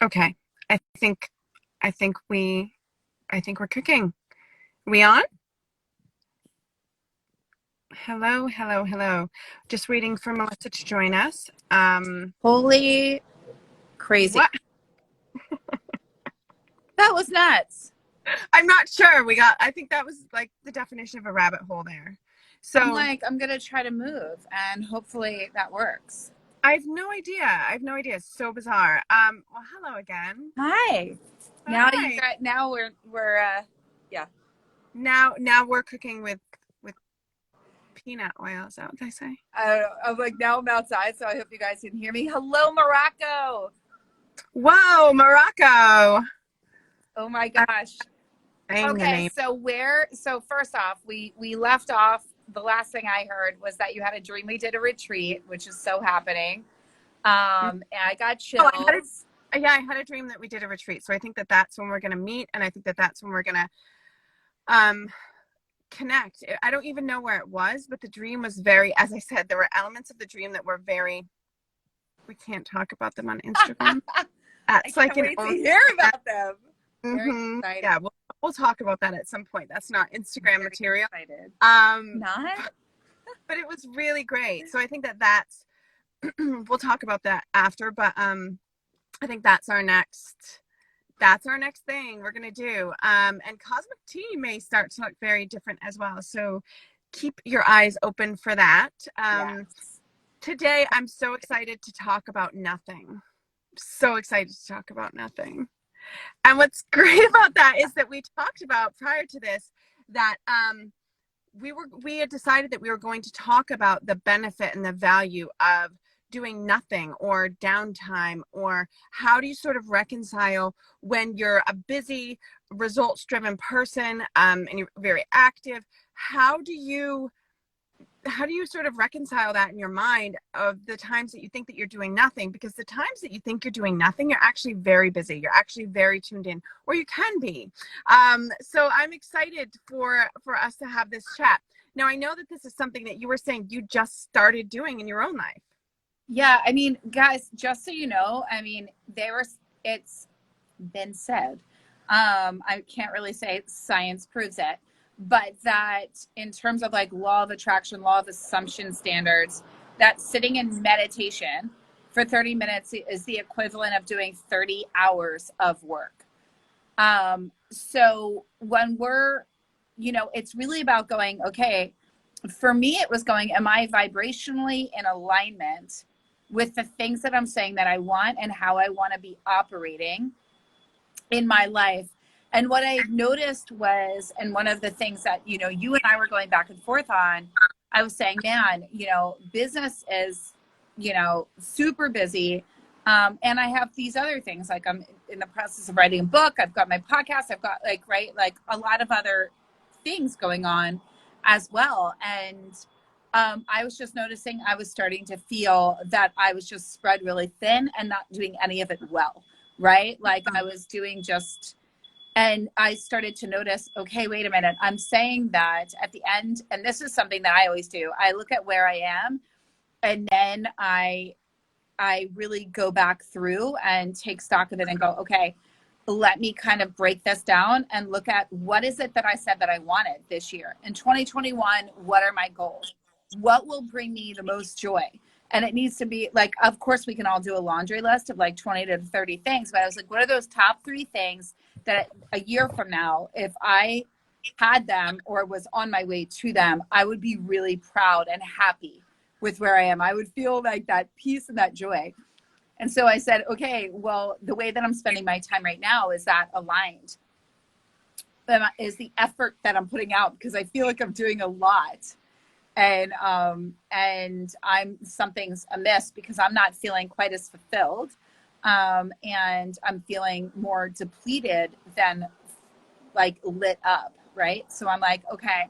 Okay. I think I think we I think we're cooking. We on? Hello, hello, hello. Just waiting for Melissa to join us. Holy crazy. What? That was nuts. I'm not sure. I think that was like the definition of a rabbit hole there. I'm So like, I'm going to try to move and hopefully that works. I have no idea. I have no idea. It's so bizarre. Well, hello again. Hi. Now you Hi. got, now yeah. Now we're cooking with peanut oil. Is that what they say? I'm like, now I'm outside, so I hope you guys can hear me. Hello, Morocco. Whoa, Morocco. Oh my I'm gosh. saying the Okay. name. So first off, we left off. The last thing I heard was that you had a dream we did a retreat, which is so happening. And I got Oh, chills. I had a dream that we did a retreat. So I think that that's when we're going to meet, and I think that that's when we're going to um connect. I don't even know where it was, but the dream was very, as I said, there were elements of the dream that were very, we can't talk about them on Instagram. I That's like can't an wait to own. hear about them. Very Mm-hmm. excited. Yeah, we'll talk about that at some point. That's not Instagram Very material. excited. Um, Not? but it was really great. So I think that that's we'll talk about that after. But I think that's our next thing we're gonna do. And cosmic tea may start to look very different as well. So keep your eyes open for that. Yes. Today I'm so excited to talk about nothing. So excited to talk about nothing. And what's great about that is that we talked about prior to this that we had decided that we were going to talk about the benefit and the value of doing nothing or downtime, or how do you sort of reconcile when you're a busy results driven person, and you're very active. How do you sort of reconcile that in your mind of the times that you think that you're doing nothing? Because the times that you think you're doing nothing, you're actually very busy. You're actually very tuned in, or you can be. So I'm excited for us to have this chat. Now, I know that this is something that you were saying you just started doing in your own life. Yeah, I mean, guys, just so you know, it's been said. I can't really say science proves it, but that in terms of like law of attraction, law of assumption standards, that sitting in meditation for 30 minutes is the equivalent of doing 30 hours of work. So when it's really about going, okay, for me, it was going, am I vibrationally in alignment with the things that I'm saying that I want and how I want to be operating in my life? And what I noticed was, and one of the things that, you and I were going back and forth on, I was saying, man, business is, super busy. And I have these other things, like I'm in the process of writing a book. I've got my podcast. I've got like a lot of other things going on as well. And I was just noticing I was starting to feel that I was just spread really thin and not doing any of it well. Right. Like I was doing and I started to notice, okay, wait a minute. I'm saying that at the end, and this is something that I always do. I look at where I am, and then I really go back through and take stock of it and go, okay, let me kind of break this down and look at what is it that I said that I wanted this year. In 2021, what are my goals? What will bring me the most joy? And it needs to be like, of course, we can all do a laundry list of like 20 to 30 things. But I was like, what are those top 3 things that a year from now, if I had them or was on my way to them, I would be really proud and happy with where I am. I would feel like that peace and that joy. And so I said, okay, well, the way that I'm spending my time right now is that aligned, is the effort that I'm putting out, because I feel like I'm doing a lot. And something's amiss because I'm not feeling quite as fulfilled. And I'm feeling more depleted than like lit up. Right. So I'm like, okay.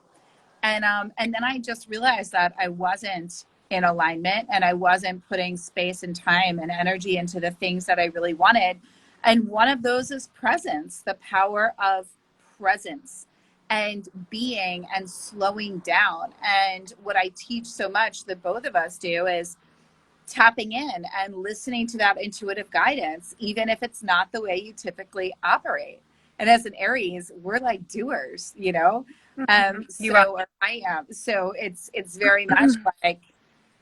And then I just realized that I wasn't in alignment and I wasn't putting space and time and energy into the things that I really wanted. And one of those is presence, the power of presence and being and slowing down. And what I teach so much that both of us do is tapping in and listening to that intuitive guidance, even if it's not the way you typically operate. And as an Aries, we're like doers, you know? You are. Or I am. So it's very much like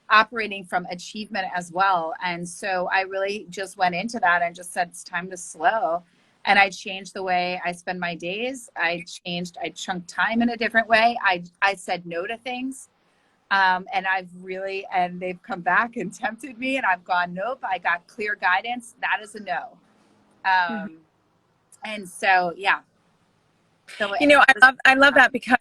operating from achievement as well. And so I really just went into that and just said, it's time to slow. And I changed the way I spend my days. I chunked time in a different way. I said no to things. And they've come back and tempted me, and I've gone, nope, I got clear guidance. That is a no. Um, and so, yeah. So You know, I love that, because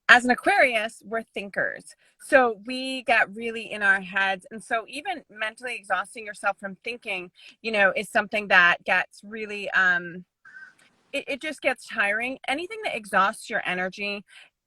as an Aquarius, we're thinkers. So we get really in our heads. And so even mentally exhausting yourself from thinking, is something that gets really, it just gets tiring. Anything that exhausts your energy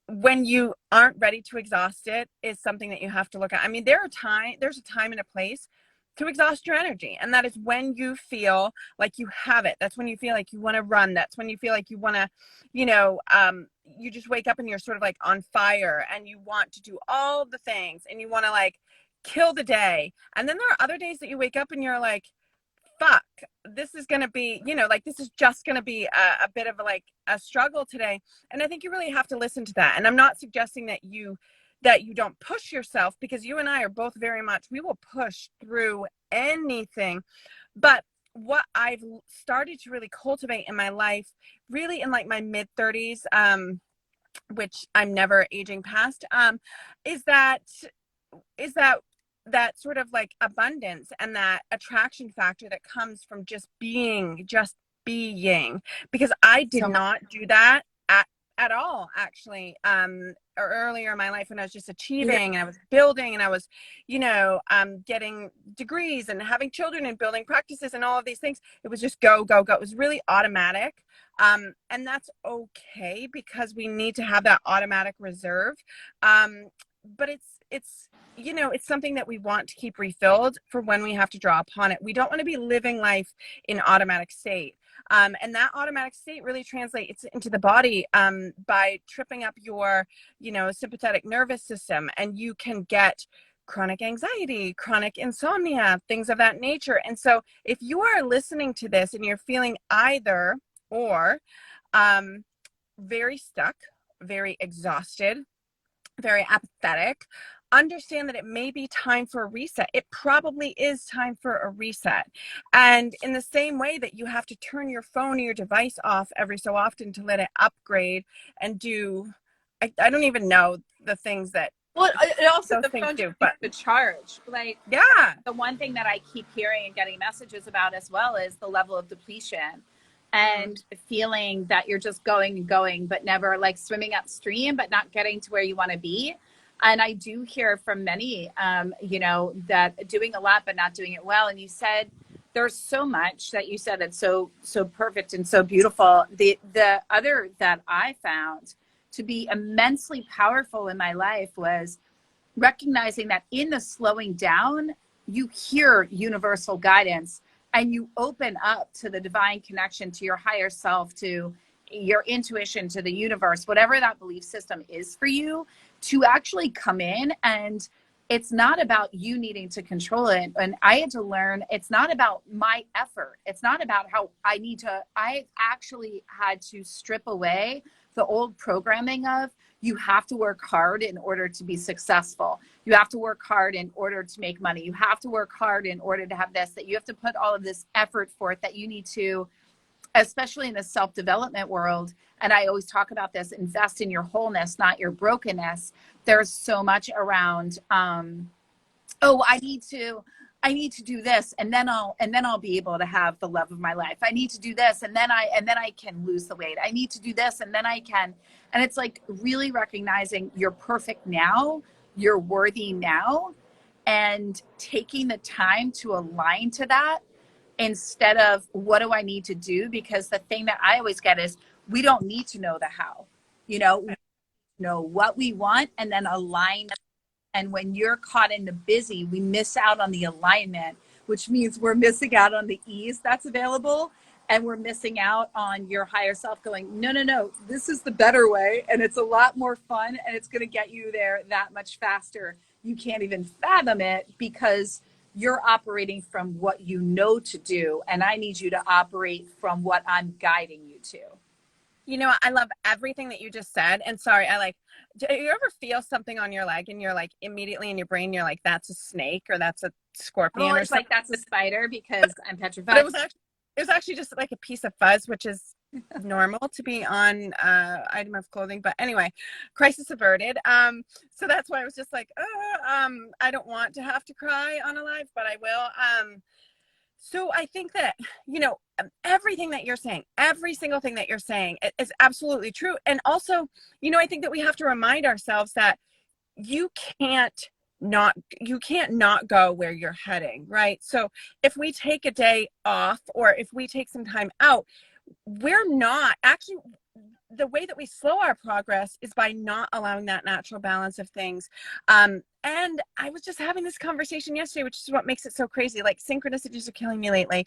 when you aren't ready to exhaust it is something that you have to look at. I mean, there's a time and a place to exhaust your energy. And that is when you feel like you have it. That's when you feel like you want to run. That's when you feel like you want to, you just wake up and you're sort of like on fire and you want to do all the things and you want to like kill the day. And then there are other days that you wake up and you're like, fuck, this is going to be, like this is just going to be a bit of a struggle today. And I think you really have to listen to that. And I'm not suggesting that you don't push yourself, because you and I are both very much, we will push through anything. But what I've started to really cultivate in my life, really in like my mid 30s, which I'm never aging past, is that that sort of like abundance and that attraction factor that comes from just being, because I did not do that at all, actually, earlier in my life, when I was just achieving and I was building and I was, getting degrees and having children and building practices and all of these things. It was just go, go, go. It was really automatic. And that's okay, because we need to have that automatic reserve. But it's something that we want to keep refilled for when we have to draw upon it. We don't want to be living life in automatic state. And that automatic state really translates into the body by tripping up your, sympathetic nervous system. And you can get chronic anxiety, chronic insomnia, things of that nature. And so if you are listening to this and you're feeling either or, very stuck, very exhausted, very apathetic, understand that it may be time for a reset. It probably is time for a reset. And in the same way that you have to turn your phone or your device off every so often to let it upgrade and do, I don't even know the things that it also, those the things phone do, but the charge. Like, yeah, the one thing that I keep hearing and getting messages about as well is the level of depletion, and feeling that you're just going and going, but never like swimming upstream, but not getting to where you want to be. And I do hear from many, that doing a lot, but not doing it well. And you said there's so much that you said that's so perfect and so beautiful. The other that I found to be immensely powerful in my life was recognizing that in the slowing down, you hear universal guidance and you open up to the divine connection, to your higher self, to your intuition, to the universe, whatever that belief system is for you, to actually come in. And it's not about you needing to control it. And I had to learn, it's not about my effort. It's not about how I actually had to strip away the old programming of, you have to work hard in order to be successful. You have to work hard in order to make money. You have to work hard in order to have this, that you have to put all of this effort forth, that you need to, especially in the self-development world. And I always talk about this, invest in your wholeness, not your brokenness. There's so much around, I need to do this, and then I'll be able to have the love of my life. I need to do this, and then I can lose the weight. I need to do this, and then I can. And it's like really recognizing you're perfect now, you're worthy now, and taking the time to align to that instead of what do I need to do? Because the thing that I always get is we don't need to know the how. We know what we want and then align. And when you're caught in the busy, we miss out on the alignment, which means we're missing out on the ease that's available. And we're missing out on your higher self going, no, this is the better way. And it's a lot more fun and it's going to get you there that much faster. You can't even fathom it because you're operating from what you know to do, and I need you to operate from what I'm guiding you to. You know, I love everything that you just said. And sorry, do you ever feel something on your leg and you're like, immediately in your brain, you're like, that's a snake or that's a I'm scorpion or always something? like, that's a spider because I'm But petrified. it was actually just like a piece of fuzz, which is normal to be on item of clothing. But anyway, crisis averted. So that's why I was just like, I don't want to have to cry on a live, but I will. So I think that, everything that you're saying, every single thing that you're saying is absolutely true. And also, I think that we have to remind ourselves that you can't not go where you're heading, right? So if we take a day off or if we take some time out, we're not actually, the way that we slow our progress is by not allowing that natural balance of things. And I was just having this conversation yesterday, which is what makes it so crazy. Like, synchronicities are killing me lately.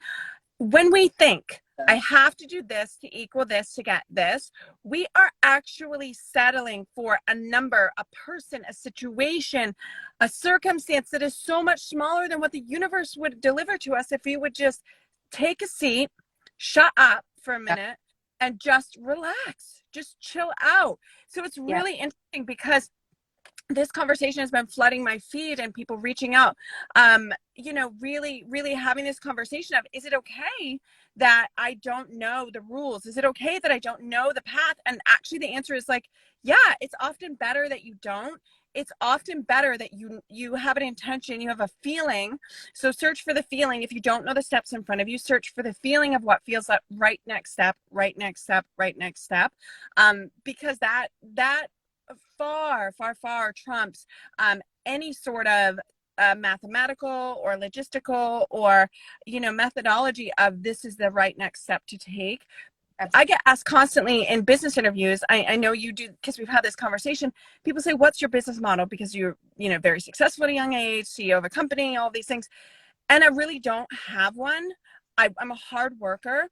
When we think I have to do this to equal this to get this, we are actually settling for a number, a person, a situation, a circumstance that is so much smaller than what the universe would deliver to us if we would just take a seat, shut up for a minute, and just relax, just chill out. So it's Yeah. really interesting because this conversation has been flooding my feed and people reaching out, really, really having this conversation of, is it okay that I don't know the rules? Is it okay that I don't know the path? And actually the answer is like, yeah, it's often better that you don't. It's often better that you have an intention, you have a feeling. So search for the feeling. If you don't know the steps in front of you, search for the feeling of what feels like right next step, right next step, right next step. Because that far, far, far trumps any sort of mathematical or logistical or methodology of this is the right next step to take. I get asked constantly in business interviews. I know you do, because we've had this conversation. People say, what's your business model? Because you're very successful at a young age, CEO of a company, all these things. And I really don't have one. I'm a hard worker,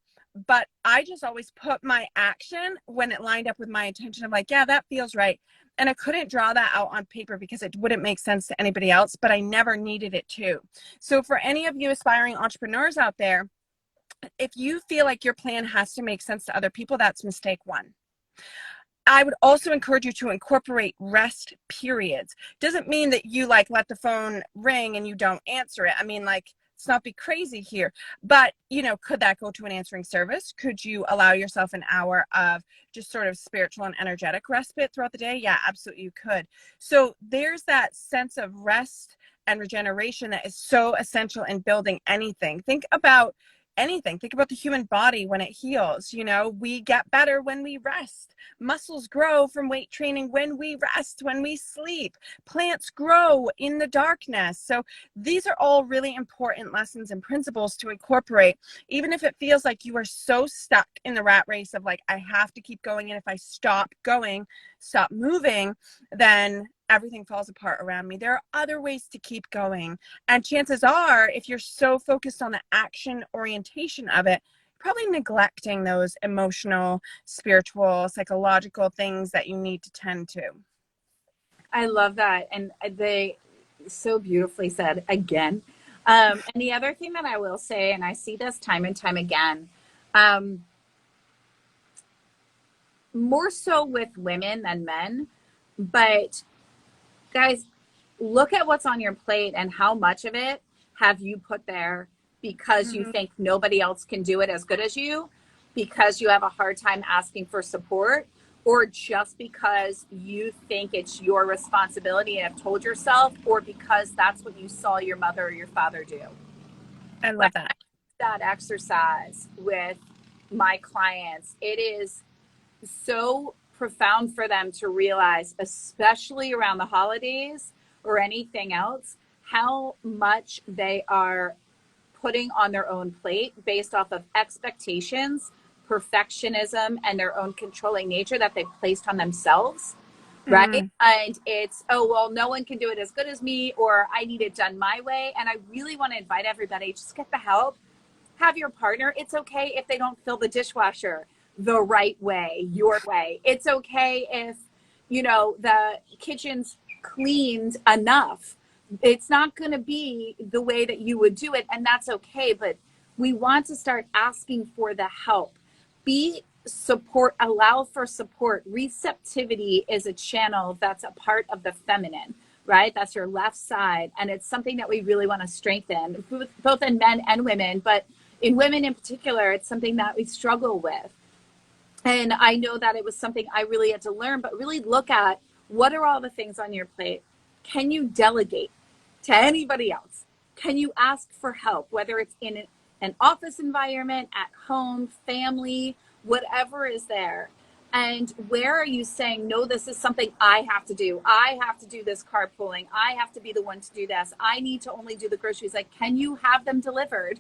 but I just always put my action when it lined up with my intention. I'm like, yeah, that feels right. And I couldn't draw that out on paper because it wouldn't make sense to anybody else, but I never needed it to. So for any of you aspiring entrepreneurs out there, if you feel like your plan has to make sense to other people, that's mistake one. I would also encourage you to incorporate rest periods. Doesn't mean that you let the phone ring and you don't answer it. I mean, let's not be crazy here. But, could that go to an answering service? Could you allow yourself an hour of just sort of spiritual and energetic respite throughout the day? Yeah, absolutely you could. So there's that sense of rest and regeneration that is so essential in building anything. Think about anything. Think about the human body when it heals. We get better when we rest. Muscles grow from weight training when we rest, when we sleep. Plants grow in the darkness. So these are all really important lessons and principles to incorporate, even if it feels like you are so stuck in the rat race of I have to keep going. And if I stop going, stop moving, then everything falls apart around me. There are other ways to keep going. And chances are, if you're so focused on the action orientation of it, probably neglecting those emotional, spiritual, psychological things that you need to tend to. I love that. And they so beautifully said again. And the other thing that I will say, and I see this time and time again, more so with women than men, but guys, look at what's on your plate and how much of it have you put there because you think nobody else can do it as good as you, because you have a hard time asking for support, or just because you think it's your responsibility and have told yourself, or because that's what you saw your mother or your father do. I love that. That exercise with my clients, it is so profound for them to realize, especially around the holidays or anything else, how much they are putting on their own plate based off of expectations, perfectionism, and their own controlling nature that they've placed on themselves. Right. And it's, oh, well, no one can do it as good as me, or I need it done my way. And I really want to invite everybody, just get the help. Have your partner. It's okay if they don't fill the dishwasher the right way, your way. It's okay if, the kitchen's cleaned enough It's not going to be the way that you would do it, and that's okay. But we want to start asking for the help. Be support, allow for support. Receptivity is a channel that's a part of the feminine, right? That's your left side. And it's something that we really want to strengthen, both in men and women. But in women in particular, it's something that we struggle with. And I know that it was something I really had to learn, but really look at what are all the things on your plate? Can you delegate to anybody else? Can you ask for help, whether it's in an office environment, at home, family, whatever is there? And where are you saying, no, this is something I have to do. I have to do this carpooling. I have to be the one to do this. I need to only do the groceries. Like, can you have them delivered?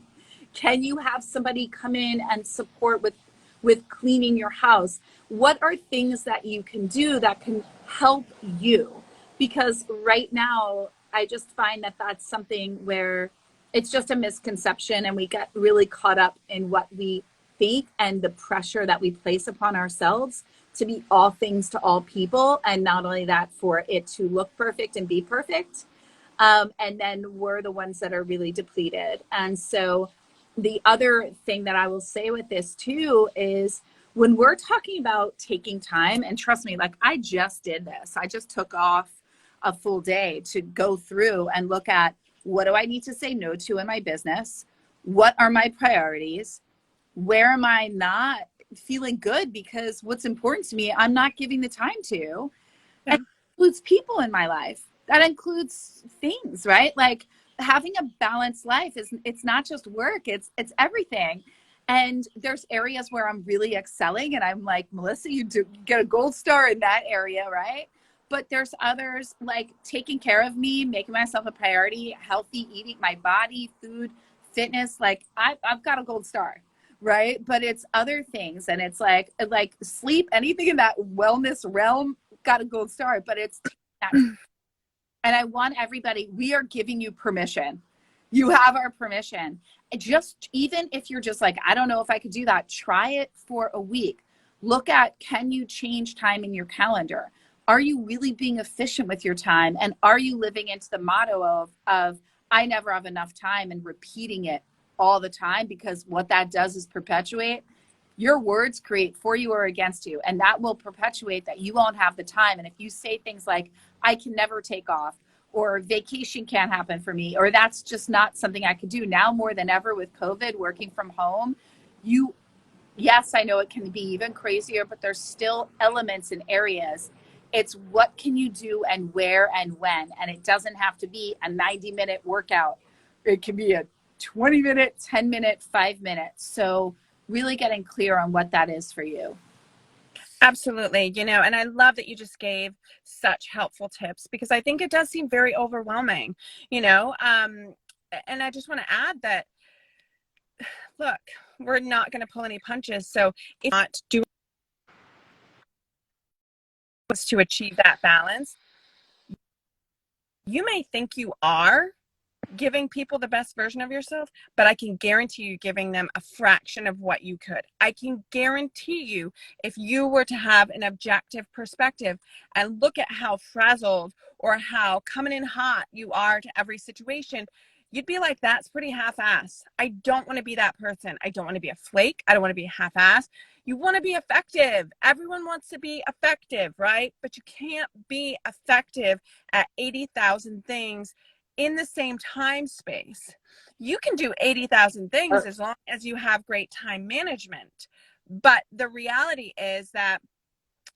Can you have somebody come in and support with cleaning your house? What are things that you can do that can help you? Because right now, I just find that that's something where it's just a misconception, and we get really caught up in what we think and the pressure that we place upon ourselves to be all things to all people. And not only that, for it to look perfect and be perfect. And then we're the ones that are really depleted. And so the other thing that I will say with this too is when we're talking about taking time, and trust me, like I just did this, I just took off a full day to go through and look at what do I need to say no to in my business? What are my priorities? Where am I not feeling good because what's important to me, I'm not giving the time to. Yeah. And that includes people in my life. That includes things, right? Like having a balanced life it's not just work, it's everything. And there's areas where I'm really excelling and I'm like, Melissa, you get a gold star in that area, right? But there's others like taking care of me, making myself a priority, healthy eating, my body, food, fitness. Like I've got a gold star, right? But it's other things, and it's like sleep, anything in that wellness realm got a gold star. But it's and I want everybody, we are giving you permission. You have our permission. Just even if you're just like, I don't know if I could do that, try it for a week. Look at, can you change time in your calendar? Are you really being efficient with your time? And are you living into the motto of I never have enough time, and repeating it all the time? Because what that does is perpetuate. Your words create for you or against you, and that will perpetuate that you won't have the time. And if you say things like, I can never take off, or vacation can't happen for me, or that's just not something I could do now more than ever with COVID, working from home, yes, I know it can be even crazier, but there's still elements and areas. It's what can you do and where and when, and it doesn't have to be a 90-minute workout. It can be a 20-minute, 10-minute, 5 minute. So really getting clear on what that is for you. Absolutely. And I love that you just gave such helpful tips, because I think it does seem very overwhelming, and I just want to add that, look, we're not going to pull any punches. So if not doing to achieve that balance, you may think you are giving people the best version of yourself, but I can guarantee you giving them a fraction of what you could. I can guarantee you, if you were to have an objective perspective and look at how frazzled or how coming in hot you are to every situation, you'd be like, that's pretty half-ass. I don't want to be that person. I don't want to be a flake. I don't want to be a half-ass. You want to be effective. Everyone wants to be effective, right? But you can't be effective at 80,000 things in the same time space. You can do 80,000 things as long as you have great time management. But the reality is that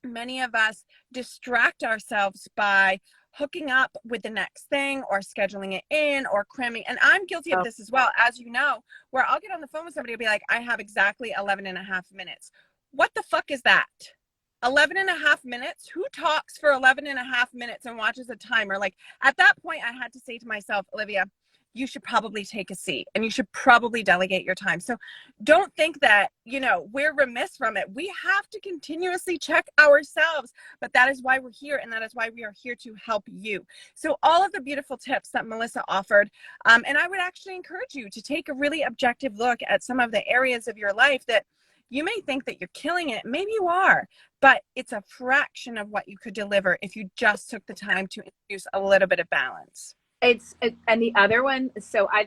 many of us distract ourselves by hooking up with the next thing or scheduling it in or cramming. And I'm guilty of this as well, as you know, where I'll get on the phone with somebody and be like, I have exactly 11 and a half minutes. What the fuck is that? 11 and a half minutes? Who talks for 11 and a half minutes and watches a timer? Like, at that point, I had to say to myself, Olivia, you should probably take a seat and you should probably delegate your time. So don't think that, we're remiss from it. We have to continuously check ourselves, but that is why we're here. And that is why we are here to help you. So all of the beautiful tips that Melissa offered, and I would actually encourage you to take a really objective look at some of the areas of your life that you may think that you're killing it. Maybe you are, but it's a fraction of what you could deliver if you just took the time to introduce a little bit of balance. And the other one, so I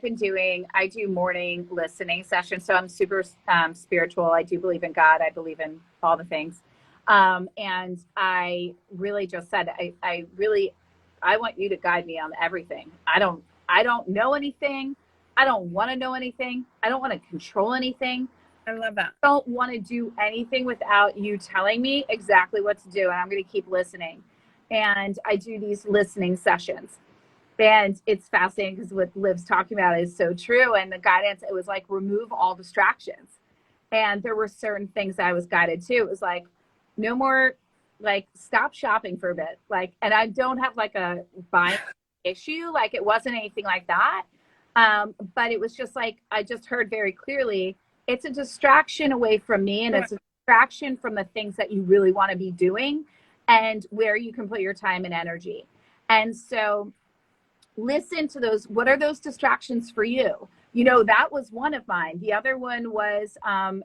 do morning listening sessions. So I'm super spiritual. I do believe in God. I believe in all the things. And I really just said, I want you to guide me on everything. I don't know anything. I don't want to know anything. I don't want to control anything. I love that. I don't want to do anything without you telling me exactly what to do. And I'm going to keep listening. And I do these listening sessions. And it's fascinating because what Liv's talking about is so true. And the guidance, it was like remove all distractions. And there were certain things I was guided to. It was like, no more, like, stop shopping for a bit. Like, and I don't have like a buying issue. Like, it wasn't anything like that. But it was just like, I just heard very clearly, it's a distraction away from me. And it's a distraction from the things that you really want to be doing and where you can put your time and energy. And so, listen to those. What are those distractions for you? You know, that was one of mine. The other one was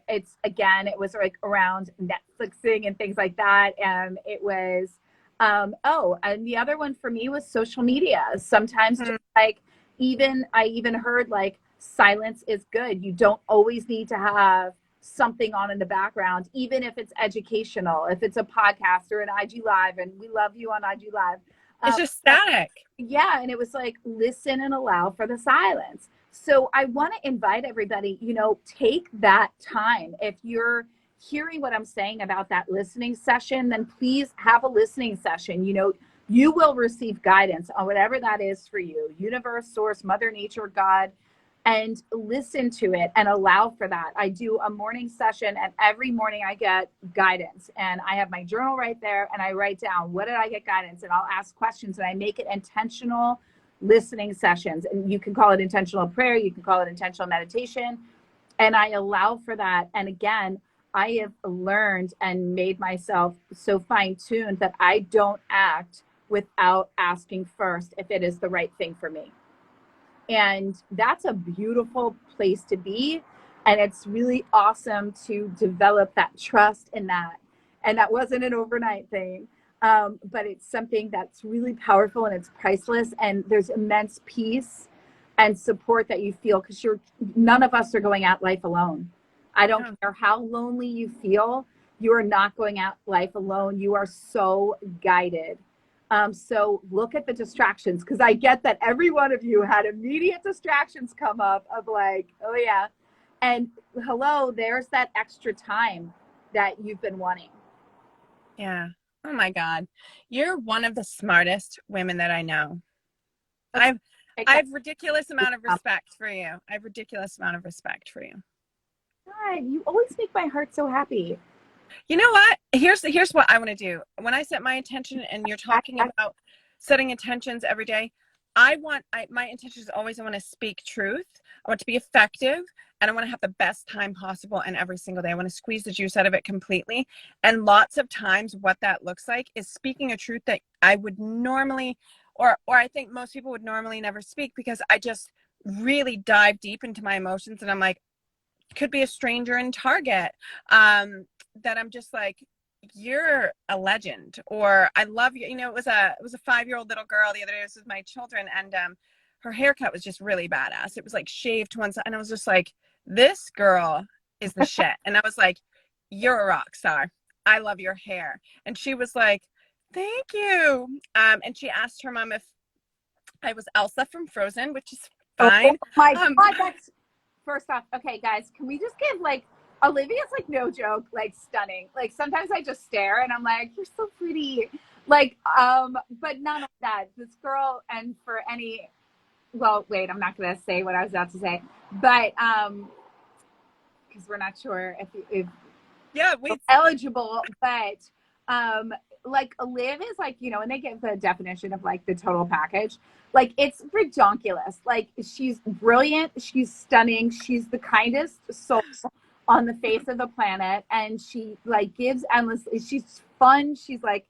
it was like around Netflixing and things like that. And it was and the other one for me was social media. Sometimes just like I even heard like silence is good. You don't always need to have something on in the background, even if it's educational, if it's a podcast or an IG live, and we love you on IG live. It's just static. Yeah. And it was like, listen and allow for the silence. So I want to invite everybody, you know, take that time. If you're hearing what I'm saying about that listening session, then please have a listening session. You know, you will receive guidance on whatever that is for you, universe, source, mother nature, God, and listen to it and allow for that. I do a morning session, and every morning I get guidance, and I have my journal right there, and I write down, what did I get guidance? And I'll ask questions, and I make it intentional listening sessions. And you can call it intentional prayer, you can call it intentional meditation, and I allow for that. And again, I have learned and made myself so fine-tuned that I don't act without asking first if it is the right thing for me. And that's a beautiful place to be. And it's really awesome to develop that trust in that. And that wasn't an overnight thing, but it's something that's really powerful and it's priceless. And there's immense peace and support that you feel, because none of us are going at life alone. I don't care how lonely you feel, you are not going at life alone. You are so guided. So look at the distractions, because I get that every one of you had immediate distractions come up of like, oh yeah. And hello, there's that extra time that you've been wanting. Yeah. Oh my God. You're one of the smartest women that I know. I have ridiculous amount of respect for you. I have ridiculous amount of respect for you. God, you always make my heart so happy. You know what? Here's what I want to do. When I set my intention, and you're talking about setting intentions every day, my intention is always, I want to speak truth. I want to be effective, and I want to have the best time possible. And every single day, I want to squeeze the juice out of it completely. And lots of times what that looks like is speaking a truth that I would normally, or I think most people would normally never speak, because I just really dive deep into my emotions. And I'm like, could be a stranger in Target, that I'm just like, you're a legend, or I love you. You know, it was a 5-year-old little girl the other day. This was my children, and her haircut was just really badass. It was like shaved to one side, and I was just like, this girl is the shit. And I was like, you're a rock star. I love your hair. And she was like, thank you. And she asked her mom if I was Elsa from Frozen, which is fine. Oh my God, that's first off. Okay, guys, can we just give like, Olivia's like, no joke, like stunning. Like sometimes I just stare and I'm like, you're so pretty. Like, but none of that. This girl, and for any, well, wait, I'm not gonna say what I was about to say, but because we're not sure if we eligible, but like Liv is like, you know, and they give the definition of like the total package, like it's ridiculous. Like she's brilliant, she's stunning, she's the kindest soul on the face of the planet, and she like gives endlessly. She's fun. She's like,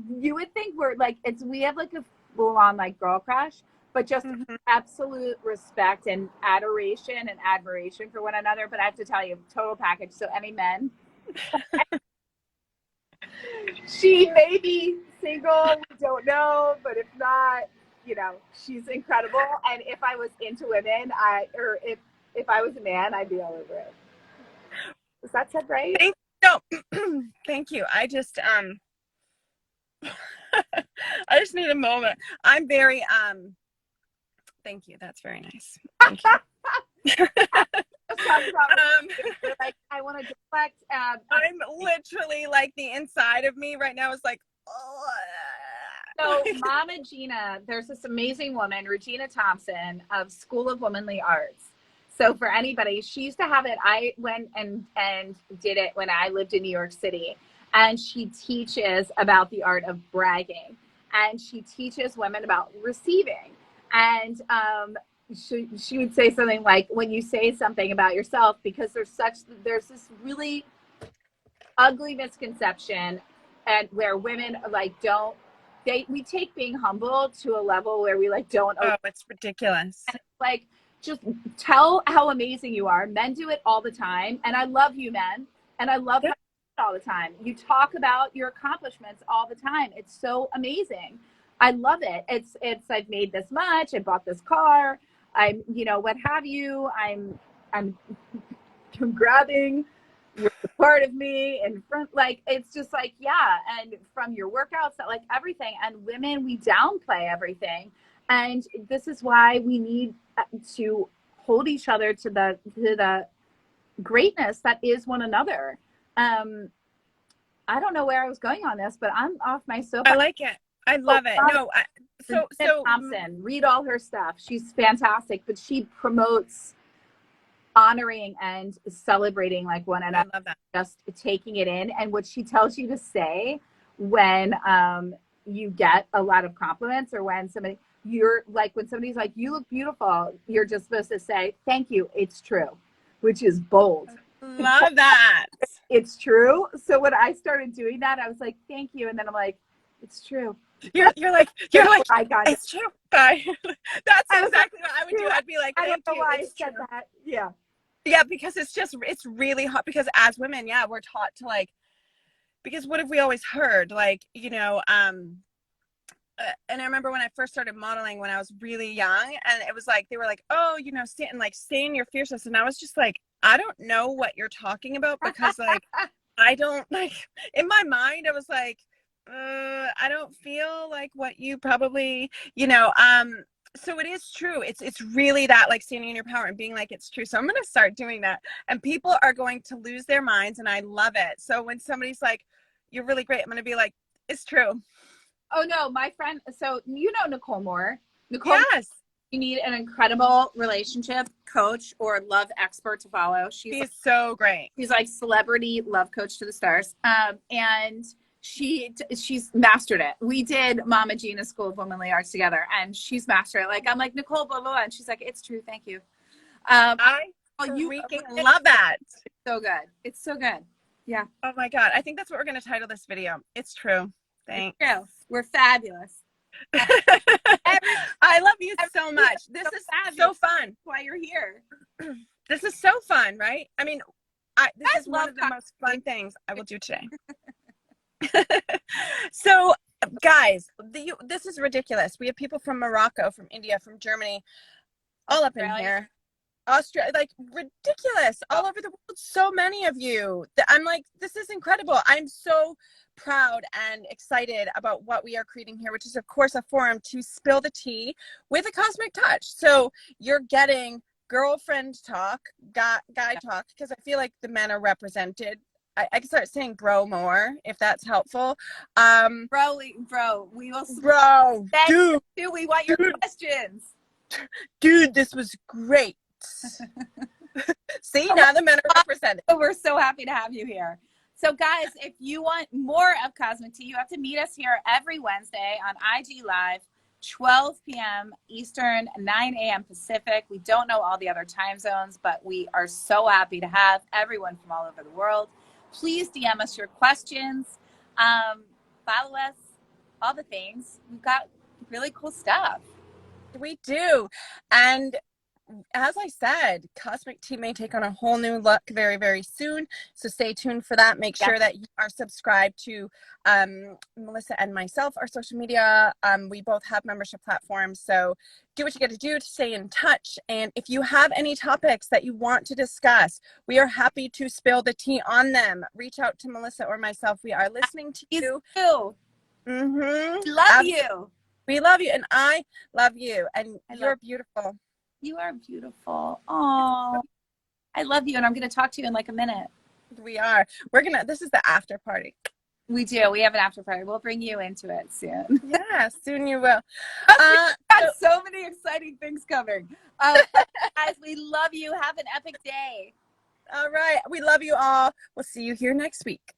you would think we're like, we have like a full on like girl crush, but just absolute respect and adoration and admiration for one another. But I have to tell you, total package. So any men, she may be single, we don't know, but if not, you know, she's incredible. And if I was into women, if I was a man, I'd be all over it. Is that said right? Thank no, thank you. I just need a moment. I'm very thank you. That's very nice. Thank you. Let's talk about like I want to deflect. I'm literally like the inside of me right now is like, oh. So Mama Gina, there's this amazing woman, Regina Thompson of School of Womanly Arts. So for anybody, she used to have it. I went and did it when I lived in New York City. And she teaches about the art of bragging. And she teaches women about receiving. And she would say something like, when you say something about yourself, because there's this really ugly misconception and where women like we take being humble to a level where we like don't. Oh, it's ridiculous. And it's like, just tell how amazing you are. Men do it all the time. And I love you, men. And I love how you do it all the time. You talk about your accomplishments all the time. It's so amazing. I love it. It's I've made this much. I bought this car. I'm, you know, what have you. I'm grabbing you're part of me in front, like it's just like, yeah. And from your workouts, that like everything. And women, we downplay everything. And this is why we need to hold each other to the greatness that is one another. I don't know where I was going on this, but I'm off my soapbox. I like it. I love it. No, so Thompson, read all her stuff. She's fantastic, but she promotes honoring and celebrating like one another, just taking it in. And what she tells you to say when you get a lot of compliments, or when when somebody's like, you look beautiful, you're just supposed to say, thank you, it's true, which is bold. Love that. It's true. So when I started doing that, I was like, thank you. And then I'm like, it's true. You're like, I got it's true. That's exactly what I would do. I'd be like, I don't know why I said true. that. Yeah. Yeah, because it's really hard, because as women, yeah, we're taught to like, because what have we always heard? Like, you know, and I remember when I first started modeling when I was really young, and it was like, they were like, oh, you know, stay in your fierceness. And I was just like, I don't know what you're talking about, because like, I don't like, in my mind, I was like, I don't feel like what you probably, you know, so it is true. It's really that, like, standing in your power and being like, it's true. So I'm going to start doing that, and people are going to lose their minds, and I love it. So when somebody's like, you're really great, I'm going to be like, it's true. Oh no, my friend. So you know Nicole Moore. Nicole, yes. You need an incredible relationship coach or love expert to follow. She's like, so great. She's like celebrity love coach to the stars. And she's mastered it. We did Mama Gina School of Womanly Arts together, and she's mastered it. Like, I'm like, Nicole, blah, blah, blah. And she's like, it's true. Thank you. I freaking love that. It's so good. It's so good. Yeah. Oh my God. I think that's what we're going to title this video. It's true. Thanks. It's true. We're fabulous. I love you so much. This is so fun. That's why you're here. This is so fun, right? I mean, this is one of the most fun things I will do today. So, guys, this is ridiculous. We have people from Morocco, from India, from Germany, all up in here. Australia, like, ridiculous, all over the world. So many of you. I'm like, this is incredible. I'm so proud and excited about what we are creating here, which is, of course, a forum to spill the tea with a cosmic touch. So you're getting girlfriend talk, guy talk, because I feel like the men are represented. I can start saying bro more if that's helpful. Bro, we will. Bro, dude, we want your questions. Dude, this was great. See, now the men are represented. We're so happy to have you here. So guys, if you want more of Cosmic Tea, you have to meet us here every Wednesday on IG Live, 12 p.m. Eastern, 9 a.m. Pacific. We don't know all the other time zones, but we are so happy to have everyone from all over the world. Please DM us your questions. Follow us, all the things. We've got really cool stuff. We do. And as I said, Cosmic Tea may take on a whole new look very, very soon. So stay tuned for that. Make sure that you are subscribed to Melissa and myself, our social media. We both have membership platforms. So do what you got to do to stay in touch. And if you have any topics that you want to discuss, we are happy to spill the tea on them. Reach out to Melissa or myself. We are listening to you. Love you. We love you, and I love you, and you're beautiful. You are beautiful. Oh, I love you, and I'm going to talk to you in like a minute. We are. This is the after party. We do. We have an after party. We'll bring you into it soon. Yeah, soon you will. Got so many exciting things coming. Guys, we love you. Have an epic day. All right. We love you all. We'll see you here next week.